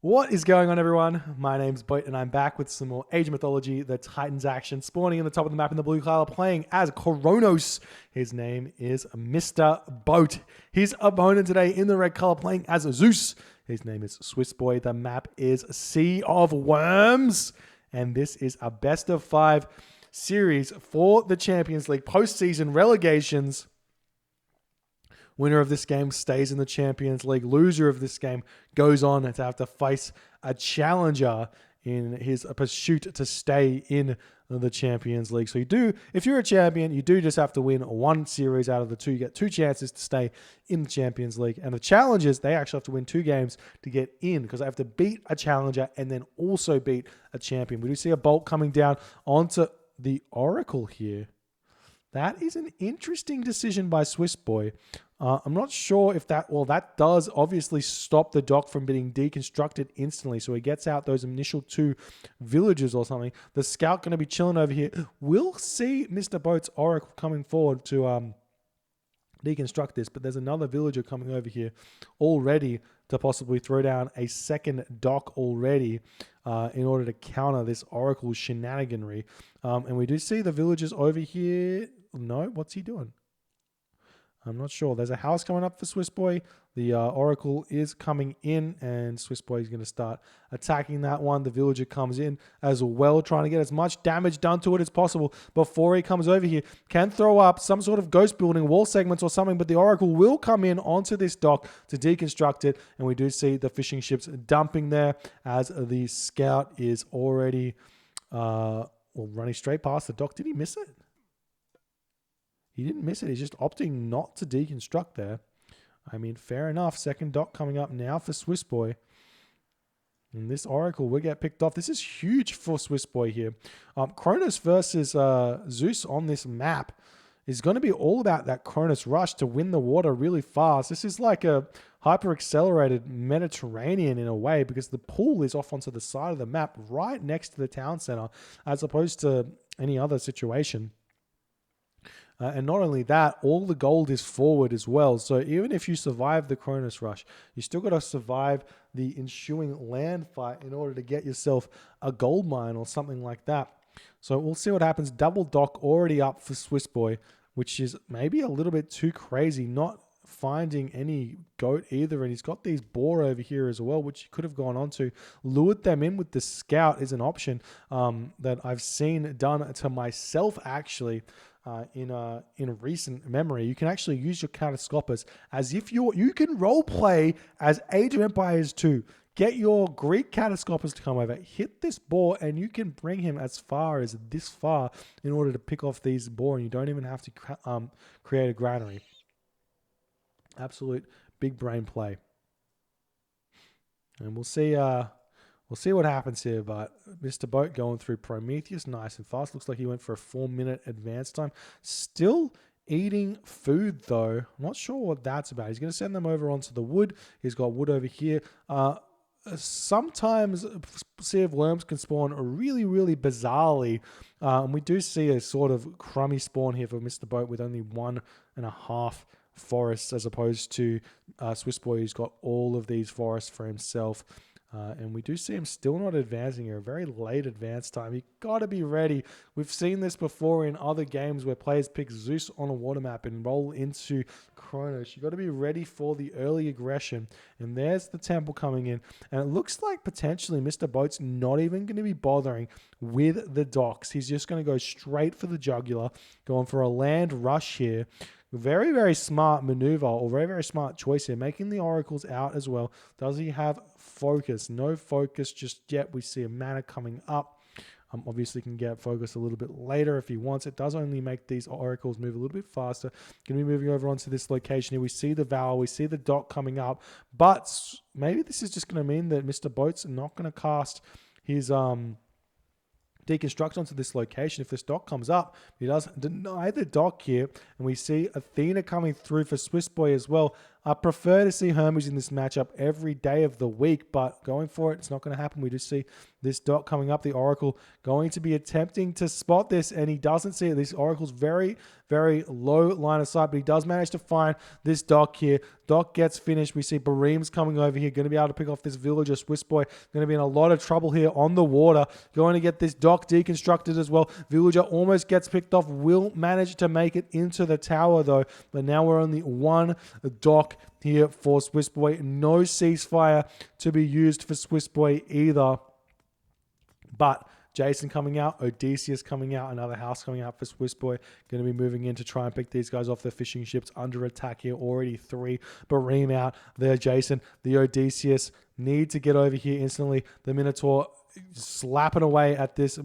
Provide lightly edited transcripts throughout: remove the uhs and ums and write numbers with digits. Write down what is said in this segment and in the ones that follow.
What is going on, everyone? My name's Boat, and I'm back with some more Age of Mythology, the Titans action, spawning in the top of the map in the blue color, playing as Kronos. His name is MrBoat. His opponent today in the red color, playing as Zeus. His name is Swissboy. The map is Sea of Worms, and this is a best of 5 series for the Champions League postseason relegations. Winner of this game stays in the Champions League. Loser of this game goes on to have to face a challenger in his pursuit to stay in the Champions League. So if you're a champion, you do just have to win one series out of the two. You get 2 chances to stay in the Champions League. And the challengers, they actually have to win 2 games to get in because they have to beat a challenger and then also beat a champion. We do see a bolt coming down onto the Oracle here. That is an interesting decision by Swissboy. I'm not sure if that does obviously stop the dock from being deconstructed instantly. So he gets out those initial 2 villages or something. The scout going to be chilling over here. We'll see MrBoat's Oracle coming forward to deconstruct this, but there's another villager coming over here already to possibly throw down a second dock already in order to counter this Oracle shenaniganry. And we do see the villagers over here. No, what's he doing? I'm not sure. There's a house coming up for Swissboy. The Oracle is coming in, and Swissboy is going to start attacking that one. The villager comes in as well, trying to get as much damage done to it as possible before he comes over here. Can throw up some sort of ghost building, wall segments or something, but the Oracle will come in onto this dock to deconstruct it, and we do see the fishing ships dumping there as the scout is already running straight past the dock. Did he miss it? He didn't miss it. He's just opting not to deconstruct there. I mean, fair enough. Second dock coming up now for Swissboy. And this Oracle will get picked off. This is huge for Swissboy here. Kronos versus Zeus on this map is going to be all about that Kronos rush to win the water really fast. This is like a hyper-accelerated Mediterranean in a way because the pool is off onto the side of the map right next to the town center as opposed to any other situation. And not only that, all the gold is forward as well. So even if you survive the Kronos rush, you still got to survive the ensuing land fight in order to get yourself a gold mine or something like that. So we'll see what happens. Double dock already up for Swissboy, which is maybe a little bit too crazy, not finding any goat either. And he's got these boar over here as well, which he could have gone on to. Lured them in with the scout is an option that I've seen done to myself actually. In recent memory, you can actually use your catastrophes as if you can role play as Age of Empires 2. Get your Greek catastrophes to come over, hit this boar, and you can bring him as far as this far in order to pick off these boar, and you don't even have to create a granary. Absolute big brain play. And we'll see what happens here, but MrBoat going through Prometheus nice and fast. Looks like he went for a 4-minute advance time. Still eating food, though. I'm not sure what that's about. He's going to send them over onto the wood. He's got wood over here. Sometimes Sea of Worms can spawn really, really bizarrely. And we do see a sort of crummy spawn here for MrBoat with only 1.5 forests as opposed to Swissboy, who's got all of these forests for himself. And we do see him still not advancing here. A very late advance time. You got to be ready. We've seen this before in other games where players pick Zeus on a water map and roll into Kronos. You got to be ready for the early aggression. And there's the temple coming in. And it looks like potentially MrBoat's not even going to be bothering with the docks. He's just going to go straight for the jugular, going for a land rush here. Very, very smart maneuver or very, very smart choice here. Making the oracles out as well. Does he have focus? No focus just yet. We see a mana coming up. Obviously can get focus a little bit later if he wants. It does only make these oracles move a little bit faster. Going to be moving over onto this location here. We see the Val. We see the dock coming up. But maybe this is just going to mean that MrBoat's not going to cast his deconstruct onto this location. If this dock comes up, he does deny the dock here, and we see Athena coming through for Swissboy as well. I prefer to see Hermes in this matchup every day of the week, but going for it, it's not going to happen. We just see this dot coming up. The Oracle going to be attempting to spot this, and he doesn't see it. This Oracle's very, very low line of sight, but he does manage to find this dock here. Dock gets finished. We see Bareem's coming over here, going to be able to pick off this villager. Swissboy going to be in a lot of trouble here on the water, going to get this dock deconstructed as well. Villager almost gets picked off, will manage to make it into the tower though, but now we're only one dock here for Swissboy. No ceasefire to be used for Swissboy either, but Jason coming out, Odysseus coming out, another house coming out for Swissboy. Going to be moving in to try and pick these guys off their fishing ships under attack here. Already 3. Bareem out there, Jason. The Odysseus need to get over here instantly. The Minotaur slapping away at this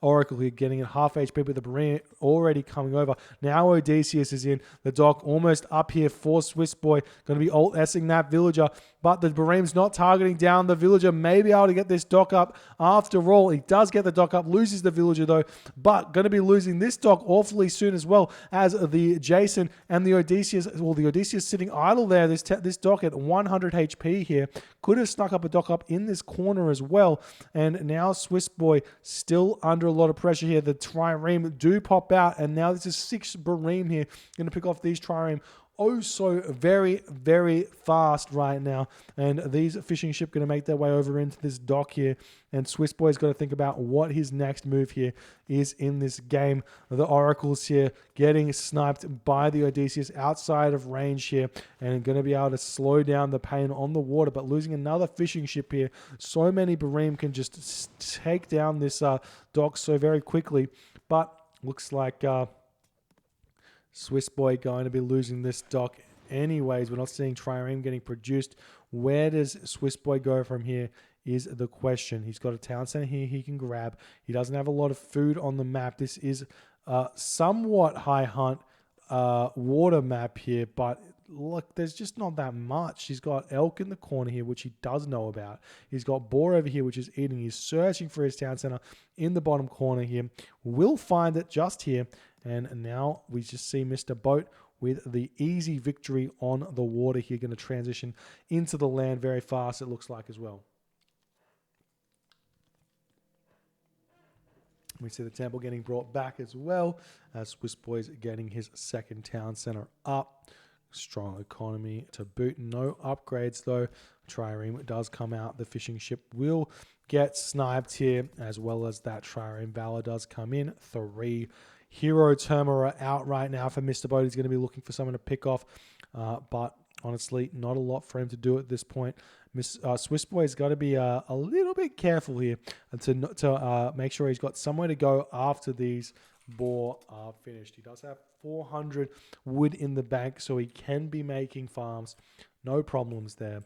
Oracle here, getting it half HP, but the Bareem already coming over. Now Odysseus is in the dock, almost up here for Swissboy. Going to be alt-essing that villager, but the Bareem's not targeting down the villager. May be able to get this dock up after all. He does get the dock up, loses the villager though, but going to be losing this dock awfully soon as well, as the Jason and the Odysseus, well, the Odysseus sitting idle there. This dock at 100 HP here could have snuck up a dock up in this corner as well, and now Swissboy still under a lot of pressure here. The trireme do pop out, and now this is 6 Bareem here. Going to pick off these trireme oh so very, very fast right now. And these fishing ship going to make their way over into this dock here. And Swissboy's got to think about what his next move here is in this game. The Oracle's here getting sniped by the Odysseus outside of range here, and going to be able to slow down the pain on the water, but losing another fishing ship here. So many Bareem can just take down this dock so very quickly, but looks like Swissboy going to be losing this dock anyways. We're not seeing trireme getting produced. Where does Swissboy go from here is the question. He's got a town center here he can grab. He doesn't have a lot of food on the map. This is somewhat high hunt water map here, but look, there's just not that much. He's got elk in the corner here, which he does know about. He's got boar over here, which is eating. He's searching for his town center in the bottom corner here. Will find it just here. And now we just see MrBoat with the easy victory on the water here, going to transition into the land very fast, it looks like as well. We see the temple getting brought back as well, as Swissboy's getting his second town center up. Strong economy to boot. No upgrades though. Trireme does come out. The fishing ship will get sniped here, as well as that Trireme Valor does come in. 3 Hero Termora out right now for MrBoat. He's going to be looking for someone to pick off, but honestly, not a lot for him to do at this point. Swissboy's got to be a little bit careful here to make sure he's got somewhere to go after these boar are finished. He does have 400 wood in the bank, so he can be making farms. No problems there.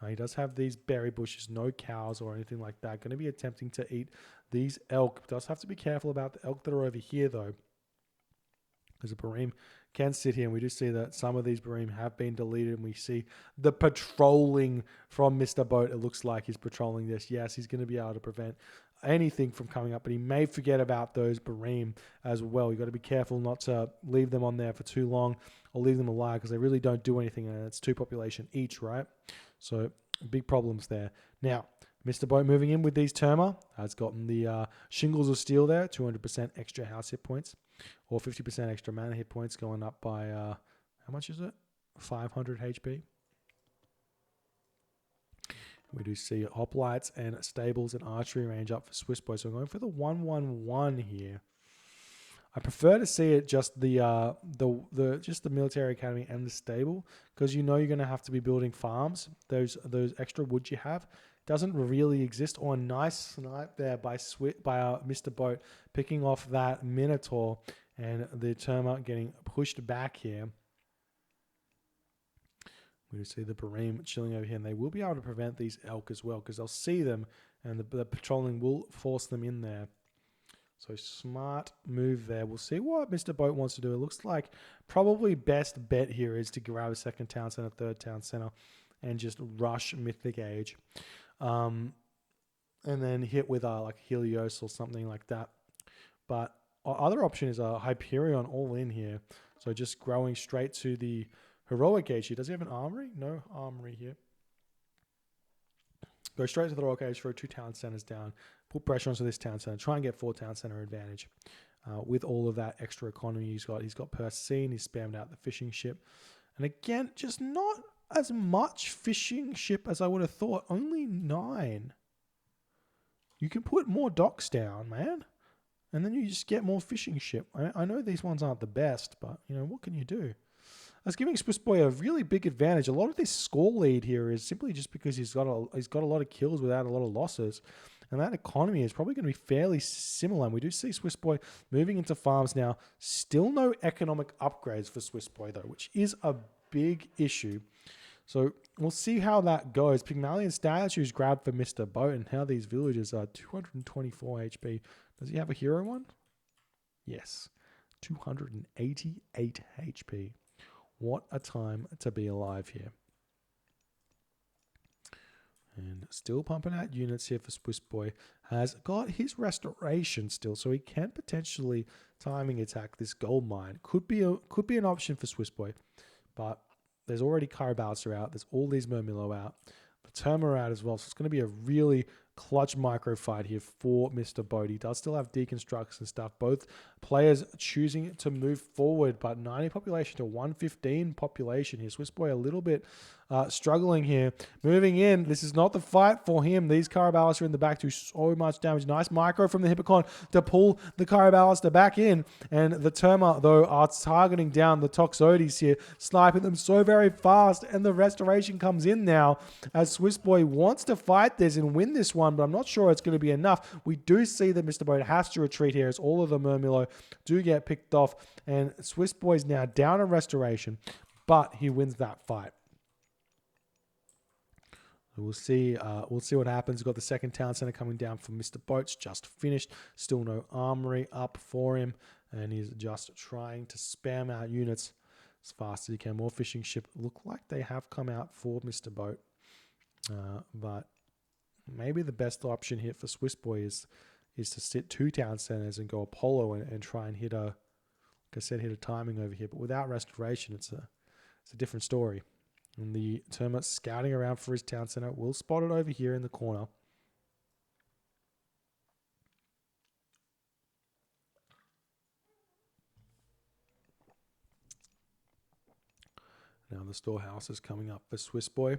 He does have these berry bushes, no cows or anything like that. Going to be attempting to eat these elk. Does have to be careful about the elk that are over here though, because a Bareem can sit here, and we do see that some of these Bareem have been deleted, and we see the patrolling from MrBoat. It looks like he's patrolling this. Yes, he's going to be able to prevent anything from coming up, but he may forget about those Bareem as well. You've got to be careful not to leave them on there for too long or leave them alive, because they really don't do anything, and it's 2 population each, right? So big problems there. Now, MrBoat moving in with these Terma has gotten the Shingles of Steel there, 200% extra house hit points, or 50% extra mana hit points, going up by, how much is it? 500 HP. We do see hoplites and stables and archery range up for Swissboy. So I'm going for the 1-1-1 here. I prefer to see it just the military academy and the stable, because you know you're going to have to be building farms. Those extra wood you have doesn't really exist. Or a nice snipe there by MrBoat picking off that Minotaur, and the Terma getting pushed back here. We see the Bareem chilling over here, and they will be able to prevent these elk as well, because they'll see them, and the patrolling will force them in there. So smart move there. We'll see what MrBoat wants to do. It looks like probably best bet here is to grab a second town center, third town center, and just rush Mythic Age. And then hit with like Helios or something like that. But our other option is a Hyperion all in here. So just growing straight to the Heroic Age here. Does he have an armory? No armory here. Go straight to the Heroic Age, throw 2 town centers down, put pressure onto this town center, try and get 4 town center advantage. With all of that extra economy he's got per scene, he's spammed out the fishing ship. And again, just not as much fishing ship as I would have thought. Only 9. You can put more docks down, man. And then you just get more fishing ship. I know these ones aren't the best, but, you know, what can you do? That's giving Swissboy a really big advantage. A lot of this score lead here is simply just because he's got a lot of kills without a lot of losses. And that economy is probably going to be fairly similar. And we do see Swissboy moving into farms now. Still no economic upgrades for Swissboy, though, which is a big issue. So we'll see how that goes. Pygmalion statues grabbed for MrBoat, and how these villagers are 224 HP. Does he have a hero one? Yes. 288 HP. What a time to be alive here. And still pumping out units here for Swissboy. Has got his restoration still, so he can potentially timing attack this gold mine. Could be an option for Swissboy, but there's already Carabalsa out. There's all these Murmillo out. The Terma are out as well, so it's going to be a really clutch micro fight here for MrBoat. He does still have deconstructs and stuff. Both players choosing to move forward, but 90 population to 115 population here. Swissboy a little bit struggling here. Moving in. This is not the fight for him. These Caraballas are in the back, do so much damage. Nice micro from the Hippocon to pull the Caraballas back in. And the Terma, though, are targeting down the Toxotes here, sniping them so very fast. And the restoration comes in now as Swissboy wants to fight this and win this one, but I'm not sure it's going to be enough. We do see that MrBoat has to retreat here as all of the Murmillo do get picked off. And Swissboy's now down in restoration, but he wins that fight. We'll see what happens. We've got the second town center coming down from MrBoat's just finished. Still no armory up for him. And he's just trying to spam out units as fast as he can. More fishing ship look like they have come out for MrBoat. But maybe the best option here for Swissboy is to sit 2 town centers and go Apollo and try and hit a timing over here. But without restoration, it's a different story. And the Terma scouting around for his town center. We'll spot it over here in the corner. Now the storehouse is coming up for Swissboy.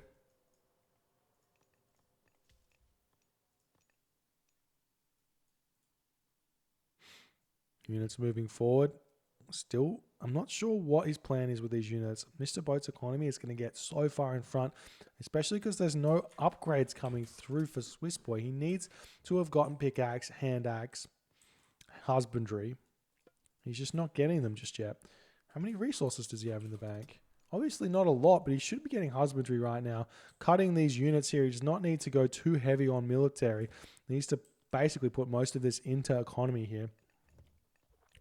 Units moving forward. Still, I'm not sure what his plan is with these units. MrBoat's economy is going to get so far in front, especially because there's no upgrades coming through for Swissboy. He needs to have gotten pickaxe, hand axe, husbandry. He's just not getting them just yet. How many resources does he have in the bank? Obviously not a lot, but he should be getting husbandry right now. Cutting these units here, he does not need to go too heavy on military. He needs to basically put most of this into economy here.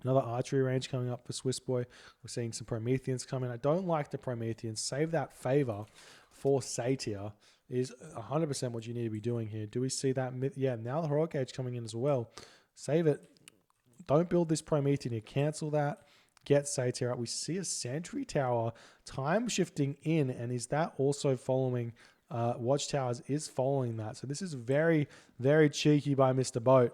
Another archery range coming up for Swissboy. We're seeing some Prometheans coming. I don't like the Prometheans. Save that favor for Satyr is 100% what you need to be doing here. Do we see that? Yeah, now the Heroic Age coming in as well. Save it. Don't build this Promethean here. Cancel that. Get Satyr out. We see a Sentry Tower time shifting in, and is that also following Watchtowers is following that. So this is very, very cheeky by MrBoat.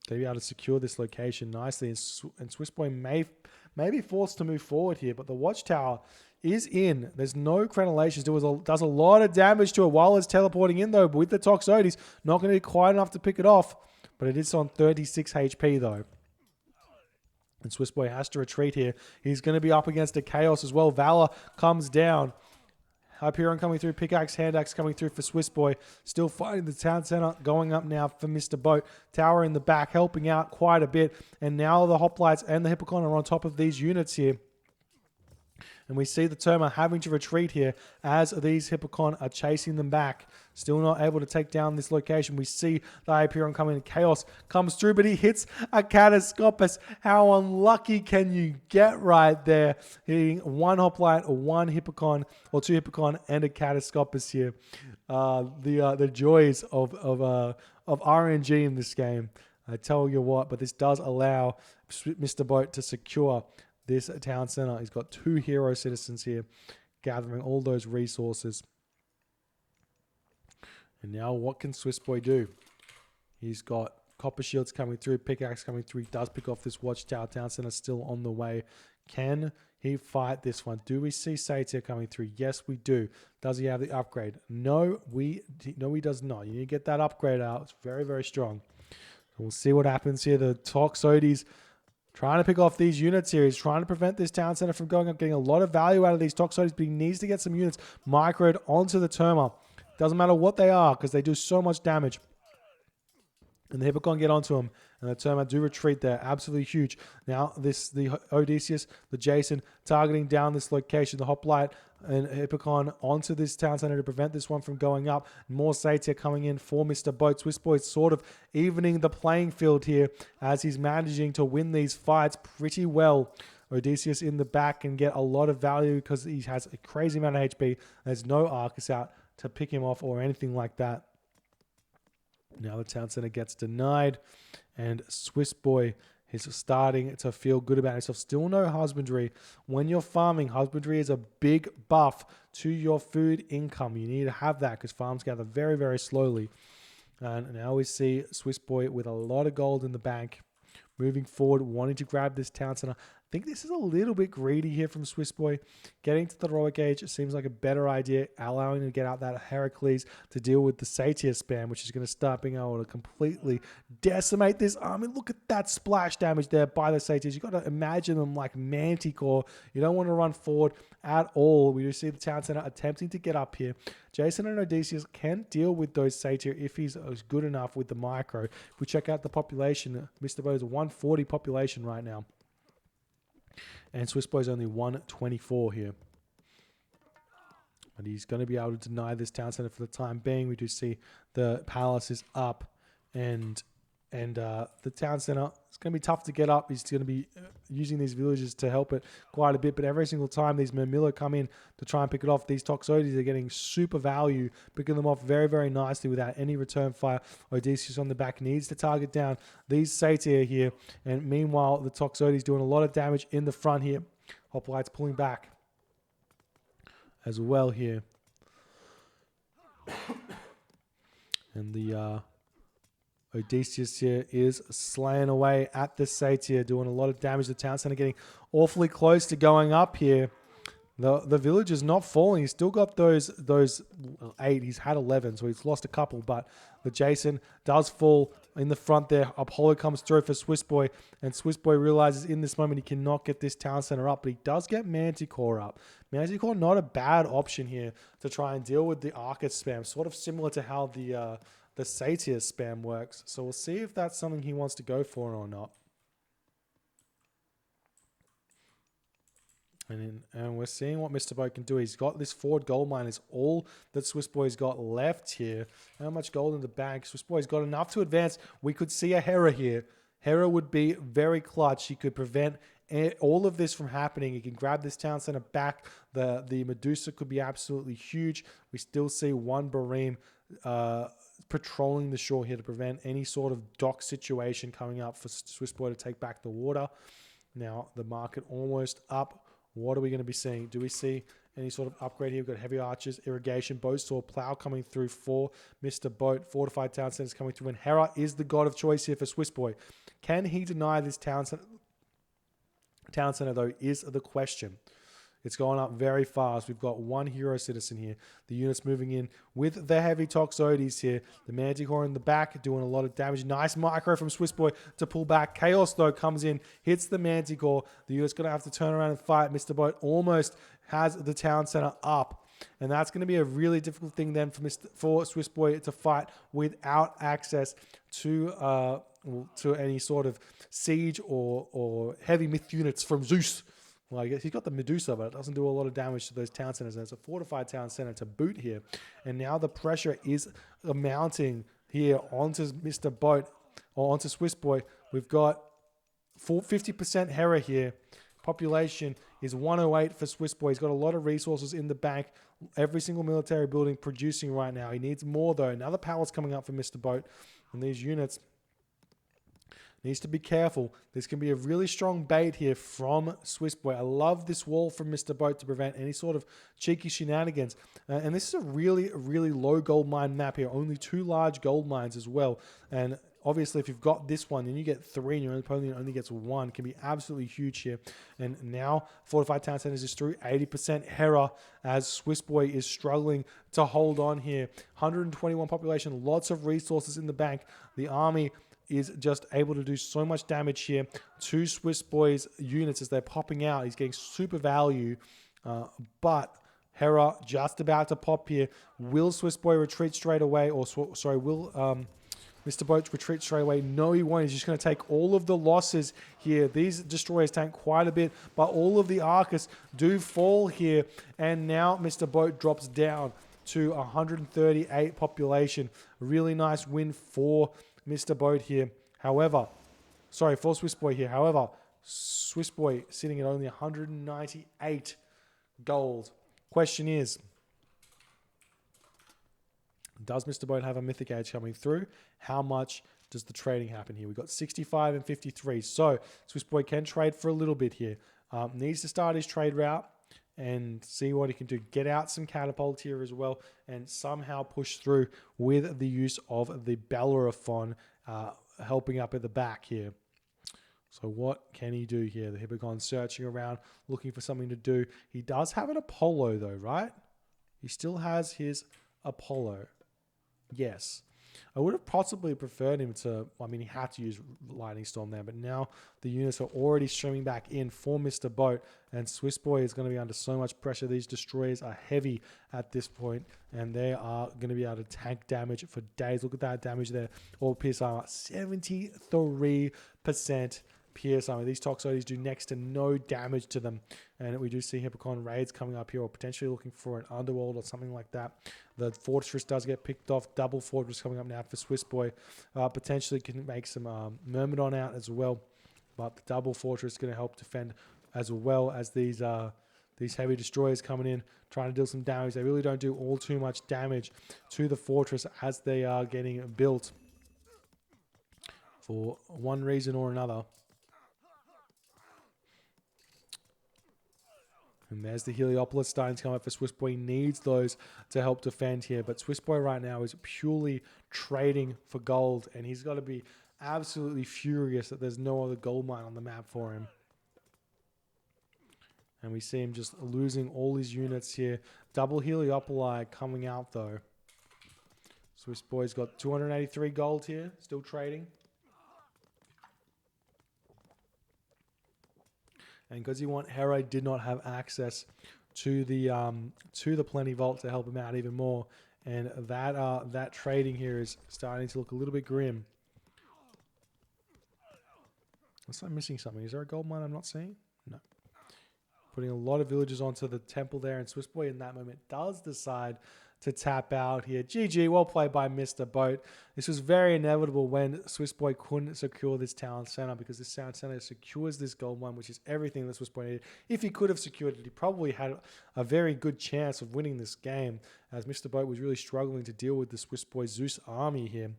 They'll be able to secure this location nicely, and Swissboy may be forced to move forward here, but the Watchtower is in. There's no crenellations. Does a lot of damage to it while it's teleporting in, though, but with the Toxotes, not going to be quite enough to pick it off, but it is on 36 HP, though. And Swissboy has to retreat here. He's going to be up against a Chaos as well. Valor comes down. Hyperion coming through, pickaxe, hand axe coming through for Swissboy. Still fighting the town center, going up now for MrBoat. Tower in the back, helping out quite a bit. And now the hoplites and the Hippocon are on top of these units here. And we see the Terma having to retreat here as these Hippocon are chasing them back. Still not able to take down this location. We see the Hyperion coming in. Chaos comes through, but he hits a Catascopus. How unlucky can you get right there? Hitting one hoplite, or one Hippocon, or 2 Hippocon, and a Catascopus here. The joys of RNG in this game. I tell you what, but this does allow MrBoat to secure this town center. He's got 2 hero citizens here, gathering all those resources. And now what can Swissboy do? He's got copper shields coming through, pickaxe coming through. He does pick off this watchtower. Town center still on the way. Can he fight this one? Do we see Satyr coming through? Yes, we do. Does he have the upgrade? No, he does not. You need to get that upgrade out. It's very, very strong. So we'll see what happens here. The Toxotes trying to pick off these units here. He's trying to prevent this town center from going up, getting a lot of value out of these Toxotes, but he needs to get some units microed onto the Terma. Doesn't matter what they are, because they do so much damage. And the Hippocon get onto him, and the Terma do retreat there. Absolutely huge. Now, the Odysseus, the Jason, targeting down this location, the Hoplite and Hippocon onto this town center to prevent this one from going up. More Satyr coming in for MrBoat. Swissboy sort of evening the playing field here as he's managing to win these fights pretty well. Odysseus in the back can get a lot of value because he has a crazy amount of HP. There's no Arcus out to pick him off or anything like that. Now the town center gets denied, and Swissboy is starting to feel good about himself. Still no husbandry. When you're farming, husbandry is a big buff to your food income. You need to have that because farms gather very, very slowly. And now we see Swissboy with a lot of gold in the bank, moving forward, wanting to grab this town center. I think this is a little bit greedy here from Swissboy. Getting to the heroic age seems like a better idea, allowing him to get out that Heracles to deal with the Satyr spam, which is going to start being able to completely decimate this army. Look at that splash damage there by the Satyrs. You've got to imagine them like Manticore. You don't want to run forward at all. We do see the town center attempting to get up here. Jason and Odysseus can deal with those Satyr if he's good enough with the micro. If we check out the population, MrBoat is a 140 population right now. And Swissboy is only 124 here. But he's going to be able to deny this town center for the time being. We do see the palace is up. And the town center, it's going to be tough to get up. He's going to be using these villages to help it quite a bit. But every single time these Murmillo come in to try and pick it off, these Toxotes are getting super value, picking them off very, very nicely without any return fire. Odysseus on the back needs to target down these Satyr here. And meanwhile, the Toxotes doing a lot of damage in the front here. Hoplite's pulling back as well here. And the Odysseus here is slaying away at the Satyr, doing a lot of damage. The town center getting awfully close to going up here. The village is not falling. He's still got those 8. He's had 11, so he's lost a couple. But the Jason does fall in the front there. Apollo comes through for Swissboy, and Swissboy realizes in this moment he cannot get this town center up, but he does get Manticore up. Manticore not a bad option here to try and deal with the Arcus spam, sort of similar to how the Satyr spam works. So we'll see if that's something he wants to go for or not. And we're seeing what MrBoat can do. He's got this forward gold mine. Is all that Swissboy's got left here. How much gold in the bag? Swissboy's got enough to advance. We could see a Hera here. Hera would be very clutch. He could prevent all of this from happening. He can grab this town center back. The Medusa could be absolutely huge. We still see one Bareem patrolling the shore here to prevent any sort of dock situation coming up for Swissboy to take back the water. Now the market almost up. What are we going to be seeing? Do we see any sort of upgrade here? We've got heavy archers, irrigation, bowsaw, plow coming through for MrBoat. Fortified town centers coming through. And Hera is the god of choice here for Swissboy. Can he deny this town center? Town center, though, is the question. It's going up very fast. We've got one hero citizen here. The unit's moving in with the heavy Toxotes here. The Manticore in the back doing a lot of damage. Nice micro from Swissboy to pull back. Chaos, though, comes in, hits the Manticore. The unit's going to have to turn around and fight. MrBoat almost has the town center up. And that's going to be a really difficult thing then for Swissboy to fight without access to any sort of siege or heavy myth units from Zeus. Well, I guess he's got the Medusa, but it doesn't do a lot of damage to those town centers. And it's a fortified town center to boot here. And now the pressure is mounting here onto MrBoat or onto Swissboy. We've got 50% Hera here. Population is 108 for Swissboy. He's got a lot of resources in the bank. Every single military building producing right now. He needs more, though. Another palace coming up for MrBoat. And these units Needs to be careful. This can be a really strong bait here from Swissboy. I love this wall from MrBoat to prevent any sort of cheeky shenanigans. And this is a really, really low gold mine map here. Only 2 large gold mines as well. And obviously, if you've got this one and you get 3 and your opponent only gets 1, it can be absolutely huge here. And now, Fortified Town Centers is through 80% Hera as Swissboy is struggling to hold on here. 121 population, lots of resources in the bank. The army is just able to do so much damage here to Swissboy's units as they're popping out. He's getting super value, but Hera just about to pop here. Will Swissboy retreat straight away? Or, sorry, will MrBoat retreat straight away? No, he won't. He's just going to take all of the losses here. These destroyers tank quite a bit, but all of the Arcus do fall here. And now MrBoat drops down to 138 population. Really nice win for MrBoat here. However, sorry, for Swissboy here. However, Swissboy sitting at only 198 gold. Question is, does MrBoat have a Mythic Age coming through? How much does the trading happen here? We've got 65 and 53. So Swissboy can trade for a little bit here. Needs to start his trade route and see what he can do. Get out some catapults here as well and somehow push through with the use of the Bellerophon helping up at the back here. So what can he do here? The Hippocon searching around, looking for something to do. He does have an Apollo though, right? He still has his Apollo. Yes. I would have possibly preferred him to, I mean, he had to use Lightning Storm there, but now the units are already streaming back in for MrBoat, and Swissboy is going to be under so much pressure. These destroyers are heavy at this point, and they are going to be able to tank damage for days. Look at that damage there. All pierce armor, 73% pierce armor. These Toxotes do next to no damage to them, and we do see Hippocon raids coming up here, or potentially looking for an underworld or something like that. The Fortress does get picked off. Double Fortress coming up now for Swissboy. Potentially can make some Myrmidon out as well, but the Double Fortress is going to help defend as well as these heavy destroyers coming in, trying to deal some damage. They really don't do all too much damage to the Fortress as they are getting built for one reason or another. And there's the Heliopolis starting to come up for Swissboy. Needs those to help defend here. But Swissboy right now is purely trading for gold. And he's got to be absolutely furious that there's no other gold mine on the map for him. And we see him just losing all his units here. Double Heliopoli coming out though. Swissboy's got 283 gold here. Still trading. And because he want Hera did not have access to the Plenty Vault to help him out even more, and that trading here is starting to look a little bit grim. Unless I'm missing something. Is there a gold mine I'm not seeing? No. Putting a lot of villagers onto the temple there, and Swissboy in that moment does decide to tap out here. GG, well played by MrBoat. This was very inevitable when Swissboy couldn't secure this town center, because this town center secures this gold mine, which is everything that Swissboy needed. If he could have secured it, he probably had a very good chance of winning this game, as MrBoat was really struggling to deal with the Swissboy Zeus army here.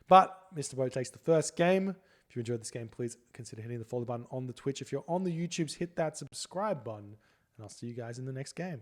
But MrBoat takes the first game. If you enjoyed this game, please consider hitting the follow button on the Twitch. If you're on the YouTubes, hit that subscribe button, and I'll see you guys in the next game.